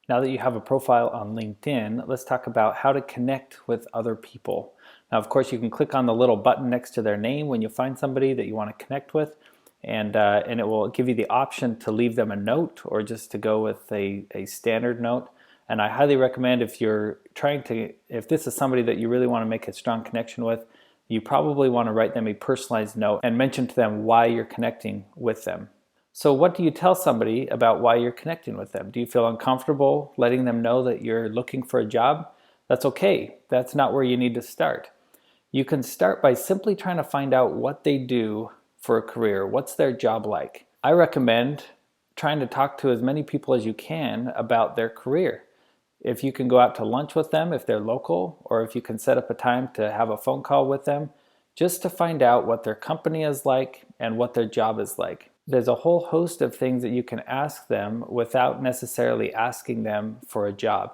Now that you have a profile on LinkedIn, let's talk about how to connect with other people. Now, of course, you can click on the little button next to their name when you find somebody that you want to connect with, and it will give you the option to leave them a note or just to go with a standard note. And I highly recommend if this is somebody that you really want to make a strong connection with, you probably want to write them a personalized note and mention to them why you're connecting with them. So what do you tell somebody about why you're connecting with them? Do you feel uncomfortable letting them know that you're looking for a job? That's okay. That's not where you need to start. You can start by simply trying to find out what they do for a career. What's their job like? I recommend trying to talk to as many people as you can about their career. If you can go out to lunch with them if they're local, or if you can set up a time to have a phone call with them, just to find out what their company is like and what their job is like. There's a whole host of things that you can ask them without necessarily asking them for a job.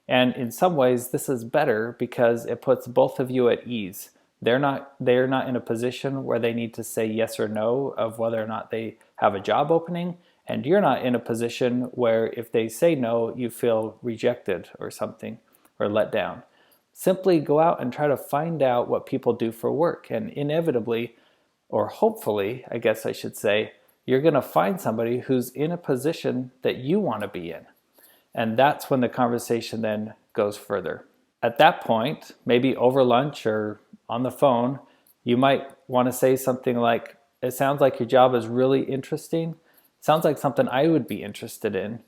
And in some ways, this is better because it puts both of you at ease. They're not in a position where they need to say yes or no of whether or not they have a job opening, and you're not in a position where if they say no, you feel rejected or something, or let down. Simply go out and try to find out what people do for work, and inevitably, or hopefully, I guess I should say, you're going to find somebody who's in a position that you want to be in. And that's when the conversation then goes further. At that point, maybe over lunch or on the phone, you might want to say something like, "It sounds like your job is really interesting. Sounds like something I would be interested in.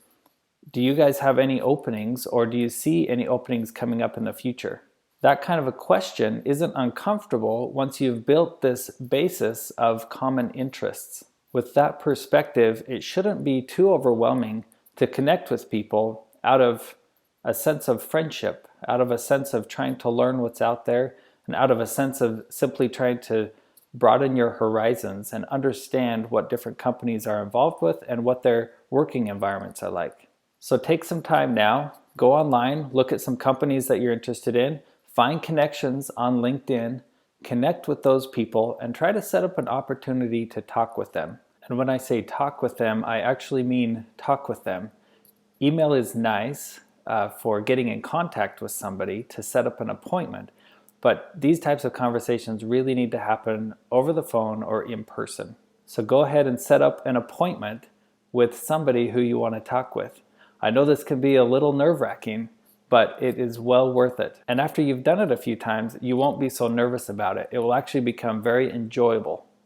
Do you guys have any openings, or do you see any openings coming up in the future?" That kind of a question isn't uncomfortable once you've built this basis of common interests. With that perspective, it shouldn't be too overwhelming to connect with people out of a sense of friendship, out of a sense of trying to learn what's out there, and out of a sense of simply trying to broaden your horizons and understand what different companies are involved with and what their working environments are like. So take some time now, go online, look at some companies that you're interested in, find connections on LinkedIn, connect with those people, and try to set up an opportunity to talk with them. And when I say talk with them, I actually mean talk with them. Email is nice for getting in contact with somebody to set up an appointment, but these types of conversations really need to happen over the phone or in person. So go ahead and set up an appointment with somebody who you want to talk with. I know this can be a little nerve-wracking, but it is well worth it. And after you've done it a few times, you won't be so nervous about it. It will actually become very enjoyable.